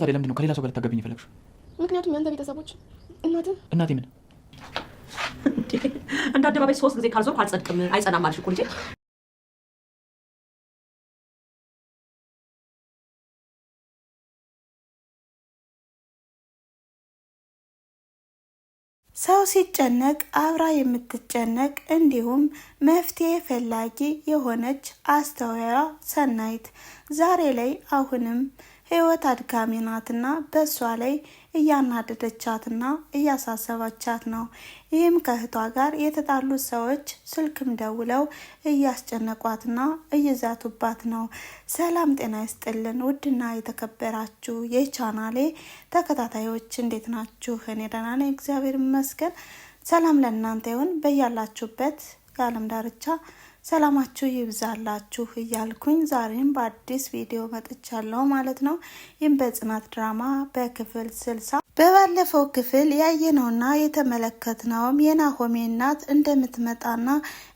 ዛሬ ለምንድን ነው ከሌላ ሰው ጋር ልታገቢኝ የፈለግሽው? ምክንያቱም ያንተ ቤተሰቦች እናቴ ምን እንደ አደባባይ 3 ጊዜ ካልዞርኩ አልጸድቅም አይጸናም አልሽ እኮ ልጄ። ሰው ሲጨነቅ አብራ የምትጨነቅ እንዲሁም መፍትሄ ፈላጊ የሆነች አስተዋያ ሰናይት ዛሬ ላይ አሁንም ህይወት አድካሚ ናትና በሷ ላይ እያናደደቻትና እያሳሰባቻት ነው። ይህም ከእህቷ ጋር የተጣሉት ሰዎች ስልክም ደውለው እያስጨነቋትና እየዛቱባት ነው። ሰላም ጤና ይስጥልን ውድና የተከበራችሁ የቻናሌ ተከታታዮች እንዴት ናችሁ? እኔ ደህና ነኝ፣ እግዚአብሔር ይመስገን። ሰላም ለእናንተ ይሁን። በያላችሁበት የዓለም ዳርቻ ሰላማችሁ ይብዛላችሁ እያልኩኝ ዛሬም በአዲስ ቪዲዮ መጥቻለሁ ማለት ነው። ይህም በጽናት ድራማ በክፍል 60 በባለፈው ክፍል ያየነውና የተመለከትነውም የናሆሜ እናት እንደምትመጣና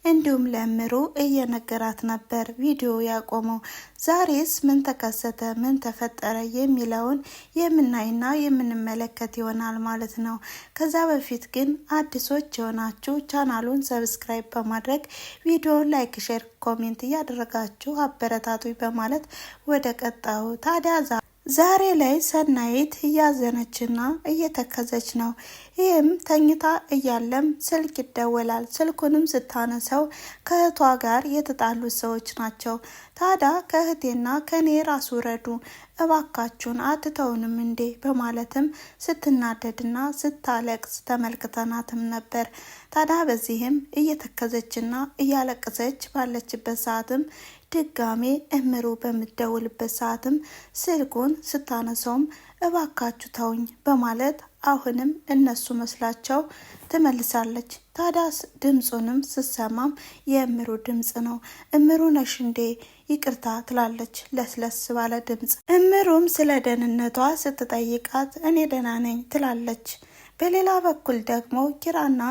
እንዲሁም ለምሩ እየነገራት ነበር ቪዲዮ ያቆመው። ዛሬስ ምን ተከሰተ፣ ምን ተፈጠረ የሚለውን የምናይና የምንመለከት ይሆናል ማለት ነው። ከዛ በፊት ግን አዲሶች የሆናችሁ ቻናሉን ሰብስክራይብ በማድረግ ቪዲዮውን ላይክ፣ ሼር፣ ኮሜንት እያደረጋችሁ አበረታቱ በማለት ወደ ቀጣዩ ታዲያ ዛሬ ላይ ሰናይት እያዘነችና እየተከዘች ነው። ይህም ተኝታ እያለም ስልክ ይደወላል። ስልኩንም ስታነሰው ከእህቷ ጋር የተጣሉት ሰዎች ናቸው። ታዲያ ከእህቴና ከኔ ራስ ውረዱ እባካችሁን አትተውንም እንዴ በማለትም ስትናደድና ስታለቅስ ተመልክተናትም ነበር። ታዲያ በዚህም እየተከዘችና እያለቀሰች ባለችበት ሰዓትም ድጋሜ እምሩ በምትደውልበት ሰዓትም ስልኩን ስታነሰውም እባካችሁ ተውኝ በማለት አሁንም እነሱ መስላቸው ትመልሳለች። ታዲያስ ድምፁንም ስሰማም የእምሩ ድምፅ ነው። እምሩ ነሽ እንዴ ይቅርታ ትላለች ለስለስ ባለ ድምፅ። እምሩም ስለ ደህንነቷ ስትጠይቃት እኔ ደህና ነኝ ትላለች። በሌላ በኩል ደግሞ ኪራና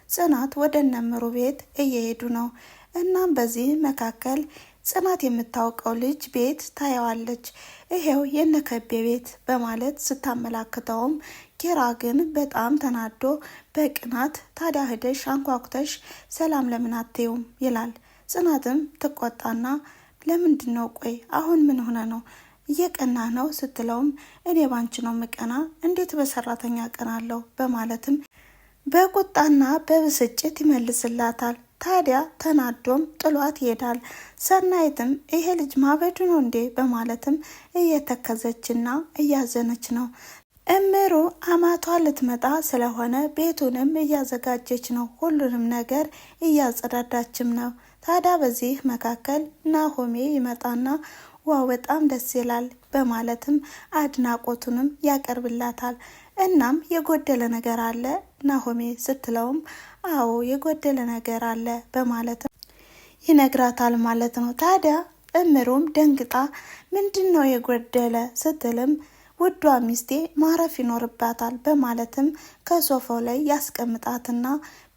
ጽናት ወደ እነምሩ ቤት እየሄዱ ነው። እናም በዚህ መካከል ጽናት የምታውቀው ልጅ ቤት ታየዋለች። ይሄው የነከቤ ቤት በማለት ስታመላክተውም ኪራ ግን በጣም ተናዶ በቅናት ታዲያ ሄደሽ አንኳኩተሽ ሰላም ለምን አትይውም ይላል። ጽናትም ትቆጣና ለምንድን ነው ቆይ አሁን ምን ሆነ ነው እየቀና ነው ስትለውም እኔ ባንቺ ነው ምቀና እንዴት በሰራተኛ ቀናለሁ በማለትም በቁጣና በብስጭት ይመልስላታል። ታዲያ ተናዶም ጥሏት ይሄዳል። ሰናይትም ይሄ ልጅ ማበዱ ነው እንዴ በማለትም እየተከዘችና እያዘነች ነው። እምሩ አማቷ ልትመጣ ስለሆነ ቤቱንም እያዘጋጀች ነው። ሁሉንም ነገር እያጸዳዳችም ነው። ታዲያ በዚህ መካከል ናሆሜ ይመጣና ዋው በጣም ደስ ይላል በማለትም አድናቆቱንም ያቀርብላታል። እናም የጎደለ ነገር አለ ናሆሜ ስትለውም አዎ የጎደለ ነገር አለ በማለትም ይነግራታል ማለት ነው። ታዲያ እምሩም ደንግጣ ምንድነው የጎደለ ስትልም ውዷ ሚስቴ ማረፍ ይኖርባታል በማለትም ከሶፋው ላይ ያስቀምጣትና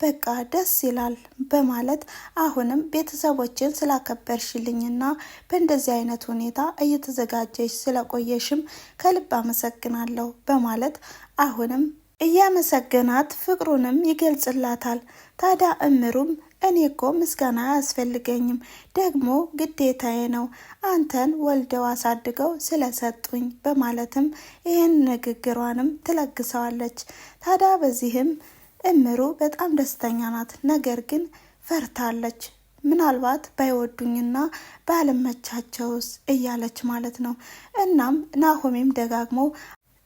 በቃ ደስ ይላል በማለት አሁንም ቤተሰቦችን ስላከበርሽልኝና በእንደዚህ አይነት ሁኔታ እየተዘጋጀሽ ስለቆየሽም ከልብ አመሰግናለሁ በማለት አሁንም እያመሰገናት ፍቅሩንም ይገልጽላታል። ታዲያ እምሩም እኔ እኮ ምስጋና አያስፈልገኝም ደግሞ ግዴታዬ ነው አንተን ወልደው አሳድገው ስለሰጡኝ በማለትም ይህን ንግግሯንም ትለግሰዋለች። ታዲያ በዚህም እምሩ በጣም ደስተኛ ናት። ነገር ግን ፈርታለች። ምናልባት ባይወዱኝና ባለመቻቸውስ እያለች ማለት ነው። እናም ናሆሜም ደጋግሞ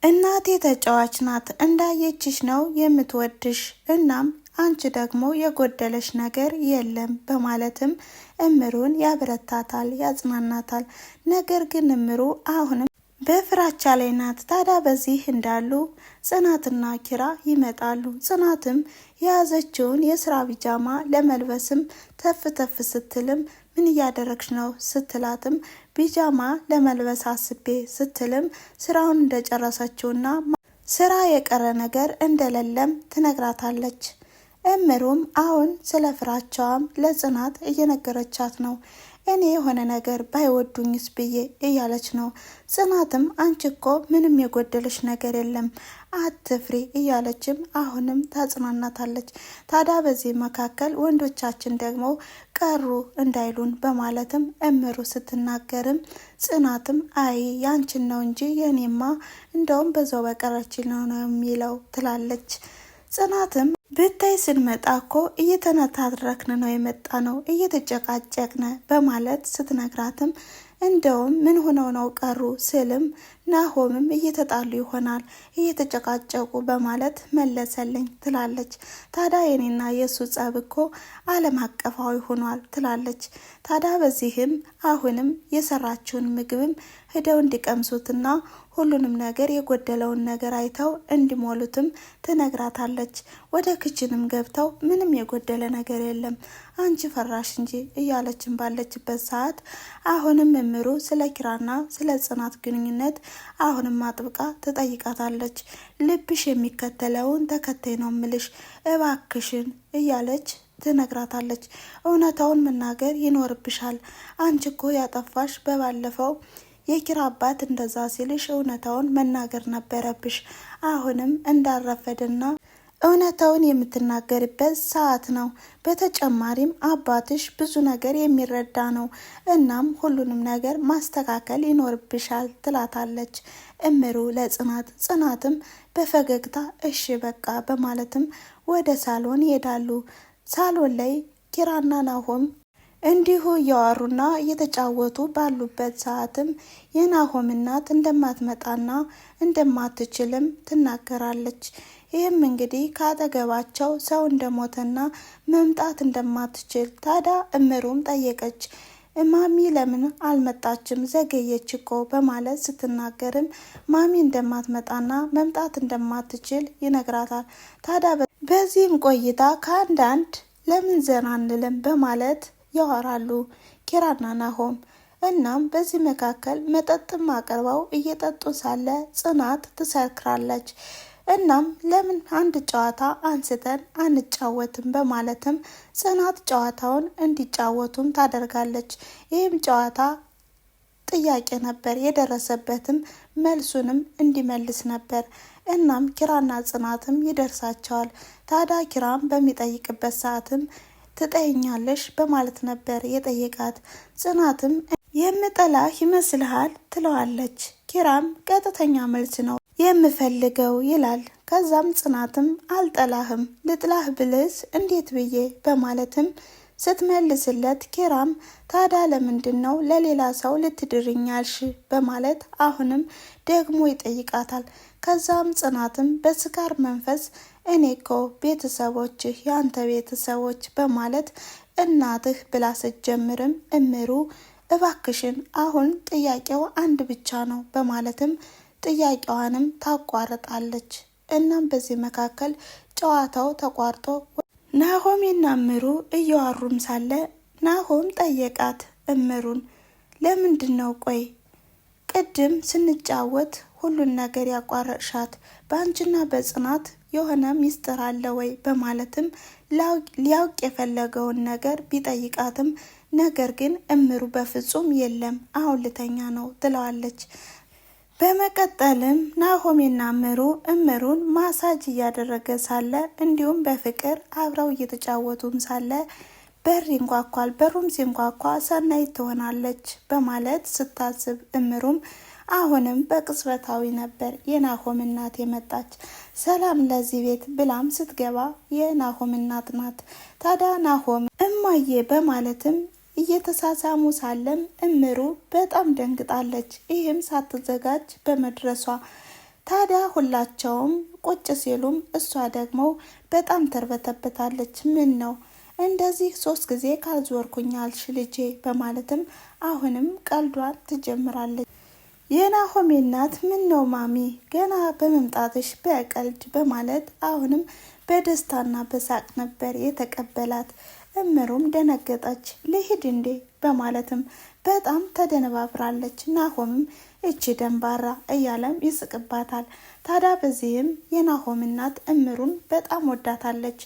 እናቴ ተጫዋች ናት እንዳየችሽ ነው የምትወድሽ እናም አንቺ ደግሞ የጎደለሽ ነገር የለም በማለትም እምሩን ያበረታታል፣ ያጽናናታል። ነገር ግን እምሩ አሁንም በፍራቻ ላይ ናት። ታዲያ በዚህ እንዳሉ ጽናትና ኪራ ይመጣሉ። ጽናትም የያዘችውን የስራ ቢጃማ ለመልበስም ተፍ ተፍ ስትልም ምን እያደረግሽ ነው ስትላትም ቢጃማ ለመልበስ አስቤ ስትልም ስራውን እንደጨረሰችውና ስራ የቀረ ነገር እንደሌለም ትነግራታለች። እምሩም አሁን ስለ ፍራቻዋም ለጽናት እየነገረቻት ነው። እኔ የሆነ ነገር ባይወዱኝስ ብዬ እያለች ነው። ጽናትም አንቺ እኮ ምንም የጎደለሽ ነገር የለም አትፍሪ እያለችም አሁንም ታጽናናታለች። ታዲያ በዚህ መካከል ወንዶቻችን ደግሞ ቀሩ እንዳይሉን በማለትም እምሩ ስትናገርም ጽናትም አይ ያንቺን ነው እንጂ የኔማ እንደውም በዛው በቀረች ነው የሚለው ትላለች። ጽናትም ብታይ ስንመጣ እኮ እየተነታረክን ነው የመጣ ነው እየተጨቃጨቅነ በማለት ስትነግራትም እንደውም ምን ሆነው ነው ቀሩ ስልም ናሆምም እየተጣሉ ይሆናል እየተጨቃጨቁ በማለት መለሰልኝ ትላለች። ታዲያ የኔና የሱ ጸብ እኮ ዓለም አቀፋዊ ሆኗል ትላለች። ታዲያ በዚህም አሁንም የሰራችውን ምግብም ሄደው እንዲቀምሱትና ሁሉንም ነገር የጎደለውን ነገር አይተው እንዲሞሉትም ትነግራታለች። ወደ ክችንም ገብተው ምንም የጎደለ ነገር የለም አንቺ ፈራሽ እንጂ እያለችን ባለችበት ሰዓት አሁንም እምሩ ስለ ኪራና ስለ ጽናት ግንኙነት አሁንም አጥብቃ ትጠይቃታለች። ልብሽ የሚከተለውን ተከታይ ነው ምልሽ እባክሽን እያለች ትነግራታለች። እውነታውን መናገር ይኖርብሻል አንቺ እኮ ያጠፋሽ በባለፈው የኪራ አባት እንደዛ ሲልሽ እውነታውን መናገር ነበረብሽ። አሁንም እንዳረፈድና እውነታውን የምትናገርበት ሰዓት ነው። በተጨማሪም አባትሽ ብዙ ነገር የሚረዳ ነው። እናም ሁሉንም ነገር ማስተካከል ይኖርብሻል ትላታለች እምሩ ለጽናት። ጽናትም በፈገግታ እሺ በቃ በማለትም ወደ ሳሎን ይሄዳሉ። ሳሎን ላይ ኪራና ናሆም እንዲሁ እያወሩና እየተጫወቱ ባሉበት ሰዓትም የናሆም እናት እንደማትመጣና እንደማትችልም ትናገራለች። ይህም እንግዲህ ካጠገባቸው ሰው እንደሞተና መምጣት እንደማትችል ታዲያ እምሩም ጠየቀች። ማሚ ለምን አልመጣችም ዘገየች እኮ በማለት ስትናገርም ማሚ እንደማትመጣና መምጣት እንደማትችል ይነግራታል። ታዲያ በዚህም ቆይታ ከአንዳንድ ለምን ዘና አንልም በማለት ያወራሉ ኪራና ናሆም። እናም በዚህ መካከል መጠጥም አቅርበው እየጠጡ ሳለ ጽናት ትሰክራለች። እናም ለምን አንድ ጨዋታ አንስተን አንጫወትም በማለትም ጽናት ጨዋታውን እንዲጫወቱም ታደርጋለች። ይህም ጨዋታ ጥያቄ ነበር የደረሰበትም መልሱንም እንዲመልስ ነበር። እናም ኪራና ጽናትም ይደርሳቸዋል። ታዲያ ኪራም በሚጠይቅበት ሰዓትም ትጠይኛለሽ በማለት ነበር የጠየቃት። ጽናትም የምጠላህ ይመስልሃል ትለዋለች። ኪራም ቀጥተኛ መልስ ነው የምፈልገው ይላል። ከዛም ጽናትም አልጠላህም ልጥላህ ብልስ እንዴት ብዬ በማለትም ስትመልስለት ኪራም ታዲያ ለምንድን ነው ለሌላ ሰው ልትድርኛልሽ በማለት አሁንም ደግሞ ይጠይቃታል። ከዛም ጽናትም በስካር መንፈስ እኔ እኮ ቤተሰቦችህ የአንተ ቤተሰቦች በማለት እናትህ ብላ ስትጀምርም እምሩ እባክሽን አሁን ጥያቄው አንድ ብቻ ነው በማለትም ጥያቄዋንም ታቋርጣለች። እናም በዚህ መካከል ጨዋታው ተቋርጦ ናሆሜና እምሩ እያወሩም ሳለ ናሆም ጠየቃት እምሩን ለምንድን ነው ቆይ ቅድም ስንጫወት ሁሉን ነገር ያቋረጥሻት በአንቺና በጽናት የሆነ ሚስጥር አለ ወይ በማለትም ሊያውቅ የፈለገውን ነገር ቢጠይቃትም ነገር ግን እምሩ በፍጹም የለም አሁን ልተኛ ነው ትለዋለች። በመቀጠልም ናሆሜና እምሩን ማሳጅ እያደረገ ሳለ እንዲሁም በፍቅር አብረው እየተጫወቱም ሳለ በር ይንኳኳል። በሩም ሲንኳኳ ሰናይት ትሆናለች በማለት ስታስብ እምሩም አሁንም በቅጽበታዊ ነበር የናሆም እናት የመጣች። ሰላም ለዚህ ቤት ብላም ስትገባ የናሆም እናት ናት። ታዲያ ናሆም እማዬ በማለትም እየተሳሳሙ ሳለም እምሩ በጣም ደንግጣለች። ይህም ሳትዘጋጅ በመድረሷ ታዲያ ሁላቸውም ቁጭ ሲሉም እሷ ደግሞ በጣም ተርበተበታለች። ምን ነው እንደዚህ 3 ጊዜ ካልዞርኩኝ አልሽ ልጄ በማለትም አሁንም ቀልዷን ትጀምራለች። የናሆሜ እናት ምን ነው ማሚ ገና በመምጣትሽ በቀልድ በማለት አሁንም በደስታና በሳቅ ነበር የተቀበላት። እምሩም ደነገጠች። ልሂድ እንዴ በማለትም በጣም ተደነባብራለች። ናሆምም እቺ ደንባራ እያለም ይስቅባታል። ታዲያ በዚህም የናሆም እናት እምሩን በጣም ወዳታለች።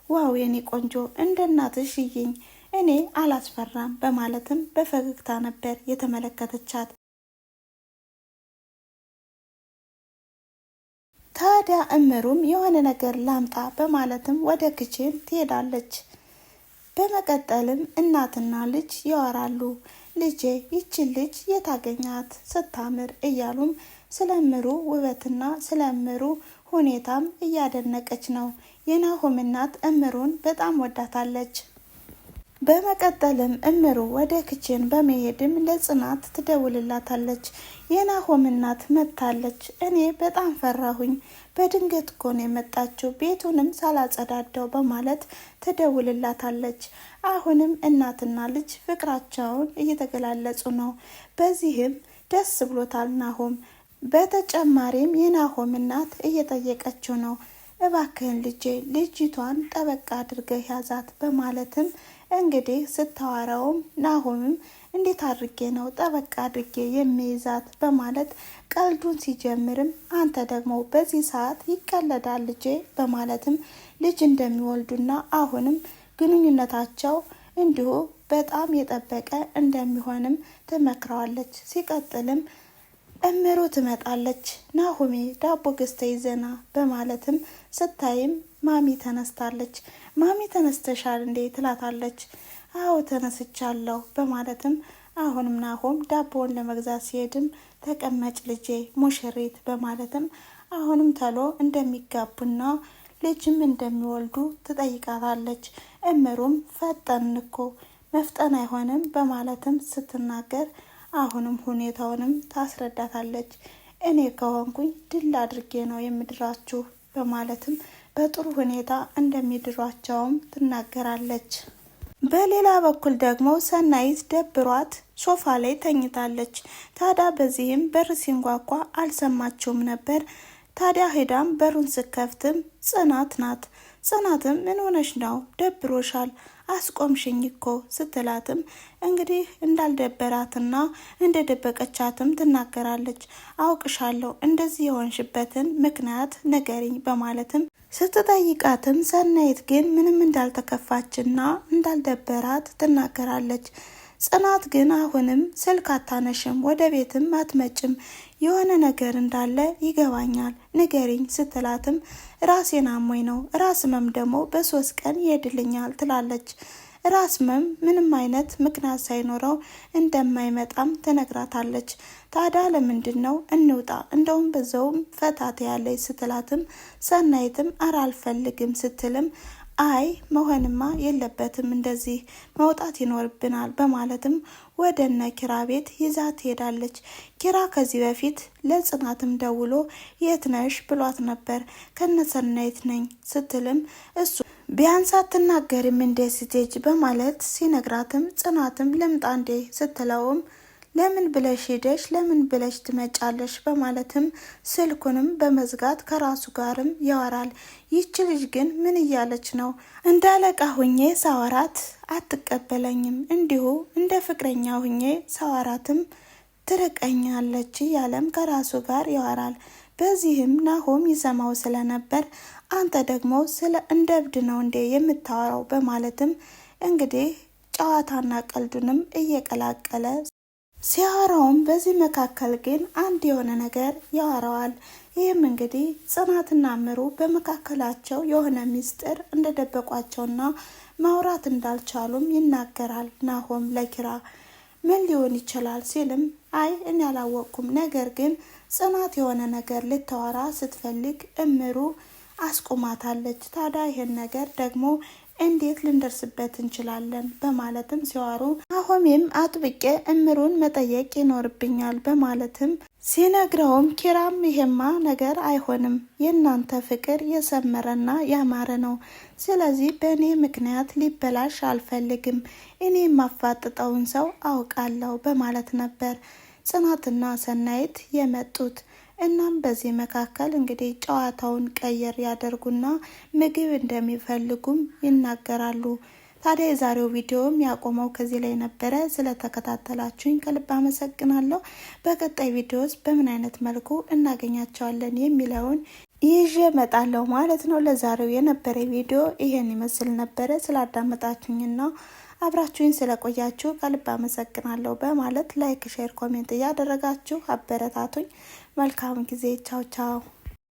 ዋው የኔ ቆንጆ እንደ እናትሽ ይኝ እኔ አላስፈራም በማለትም በፈገግታ ነበር የተመለከተቻት። ታዲያ እምሩም የሆነ ነገር ላምጣ በማለትም ወደ ክችን ትሄዳለች። በመቀጠልም እናትና ልጅ ያወራሉ። ልጄ ይችን ልጅ የታገኛት ስታምር እያሉም ስለ እምሩ ውበትና ስለ እምሩ ሁኔታም እያደነቀች ነው። የናሆም እናት እምሩን በጣም ወዳታለች። በመቀጠልም እምሩ ወደ ክችን በመሄድም ለጽናት ትደውልላታለች። የናሆም እናት መጥታለች። እኔ በጣም ፈራሁኝ፣ በድንገት እኮ ነው የመጣችው፣ ቤቱንም ሳላጸዳደው በማለት ትደውልላታለች። አሁንም እናትና ልጅ ፍቅራቸውን እየተገላለጹ ነው። በዚህም ደስ ብሎታል ናሆም። በተጨማሪም የናሆም እናት እየጠየቀችው ነው። እባክህን ልጄ ልጅቷን ጠበቃ አድርገህ ያዛት በማለትም እንግዲህ ስታወራውም ናሆምም እንዴት አድርጌ ነው ጠበቃ አድርጌ የሚይዛት በማለት ቀልዱን ሲጀምርም አንተ ደግሞ በዚህ ሰዓት ይቀለዳል ልጄ በማለትም ልጅ እንደሚወልዱና አሁንም ግንኙነታቸው እንዲሁ በጣም የጠበቀ እንደሚሆንም ትመክረዋለች። ሲቀጥልም እምሩ ትመጣለች። ናሆሜ ዳቦ ገዝተሽ ይዘና በማለትም ስታይም ማሚ ተነስታለች። ማሚ ተነስተሻል እንዴ ትላታለች። አዎ ተነስቻለሁ በማለትም አሁንም ናሆም ዳቦውን ለመግዛት ሲሄድም ተቀመጭ ልጄ ሙሽሪት በማለትም አሁንም ተሎ እንደሚጋቡና ልጅም እንደሚወልዱ ትጠይቃታለች። እምሩም ፈጠን እኮ መፍጠን አይሆንም በማለትም ስትናገር አሁንም ሁኔታውንም ታስረዳታለች። እኔ ከሆንኩኝ ድል አድርጌ ነው የምድራችሁ በማለትም በጥሩ ሁኔታ እንደሚድሯቸውም ትናገራለች። በሌላ በኩል ደግሞ ሰናይት ደብሯት ሶፋ ላይ ተኝታለች። ታዲያ በዚህም በር ሲንጓጓ አልሰማችውም ነበር። ታዲያ ሄዳም በሩን ስከፍትም ጽናት ናት። ጽናትም ምን ሆነሽ ነው ደብሮሻል አስቆምሽኝ እኮ ስትላትም እንግዲህ እንዳልደበራትና እንደደበቀቻትም ትናገራለች። አውቅሻለሁ እንደዚህ የሆንሽበትን ምክንያት ንገሪኝ በማለትም ስትጠይቃትም ሰናይት ግን ምንም እንዳልተከፋችና እንዳልደበራት ትናገራለች። ጽናት ግን አሁንም ስልክ አታነሽም፣ ወደ ቤትም አትመጭም፣ የሆነ ነገር እንዳለ ይገባኛል ንገሪኝ ስትላትም ራሴን አሞኝ ነው፣ ራስ ህመም ደግሞ በ3 ቀን ይሄድልኛል ትላለች። ራስ ህመም ምንም አይነት ምክንያት ሳይኖረው እንደማይመጣም ትነግራታለች። ታዲያ ለምንድን ነው እንውጣ እንደውም በዛውም ፈታት ያለች ስትላትም ሰናይትም ኧረ አልፈልግም ስትልም አይ መሆንማ የለበትም እንደዚህ መውጣት ይኖርብናል በማለትም ወደ እነ ኪራ ቤት ይዛ ትሄዳለች። ኪራ ከዚህ በፊት ለጽናትም ደውሎ የት ነሽ ብሏት ነበር። ከነሰናይት ነኝ ስትልም እሱ ቢያንስ አትናገሪም እንዴ ስቴጅ በማለት ሲነግራትም ጽናትም ልምጣ እንዴ ስትለውም ለምን ብለሽ ሄደሽ ለምን ብለሽ ትመጫለሽ በማለትም ስልኩንም በመዝጋት ከራሱ ጋርም ያወራል። ይች ልጅ ግን ምን እያለች ነው? እንዳለቃ ሁኜ ሳወራት አትቀበለኝም፣ እንዲሁ እንደ ፍቅረኛ ሁኜ ሳወራትም ትርቀኛለች እያለም ከራሱ ጋር ያወራል። በዚህም ናሆም ይሰማው ስለነበር አንተ ደግሞ ስለ እንደ እብድ ነው እንዴ የምታወራው በማለትም እንግዲህ ጨዋታና ቀልዱንም እየቀላቀለ ሲያወራውም በዚህ መካከል ግን አንድ የሆነ ነገር ያወራዋል። ይህም እንግዲህ ጽናትና እምሩ በመካከላቸው የሆነ ሚስጥር እንደደበቋቸውና ማውራት እንዳልቻሉም ይናገራል። ናሆም ለኪራ ምን ሊሆን ይችላል ሲልም አይ እኔ አላወቅኩም፣ ነገር ግን ጽናት የሆነ ነገር ልታወራ ስትፈልግ እምሩ አስቆማታለች። ታዲያ ይህን ነገር ደግሞ እንዴት ልንደርስበት እንችላለን በማለትም ሲዋሩ ናሆሜም አጥብቄ እምሩን መጠየቅ ይኖርብኛል በማለትም ሲነግረውም ኪራም ይሄማ ነገር አይሆንም፣ የእናንተ ፍቅር የሰመረና ያማረ ነው፣ ስለዚህ በእኔ ምክንያት ሊበላሽ አልፈልግም፣ እኔ የማፋጥጠውን ሰው አውቃለሁ በማለት ነበር ጽናትና ሰናይት የመጡት። እናም በዚህ መካከል እንግዲህ ጨዋታውን ቀየር ያደርጉና ምግብ እንደሚፈልጉም ይናገራሉ። ታዲያ የዛሬው ቪዲዮም ያቆመው ከዚህ ላይ ነበረ። ስለተከታተላችሁኝ ከልብ አመሰግናለሁ። በቀጣይ ቪዲዮስ በምን አይነት መልኩ እናገኛቸዋለን የሚለውን ይዤ እመጣለሁ ማለት ነው። ለዛሬው የነበረ ቪዲዮ ይሄን ይመስል ነበረ። ስላዳመጣችሁኝና አብራችሁኝ ስለቆያችሁ ከልብ አመሰግናለሁ በማለት ላይክ፣ ሼር፣ ኮሜንት እያደረጋችሁ አበረታቱኝ። መልካም ጊዜ። ቻው ቻው።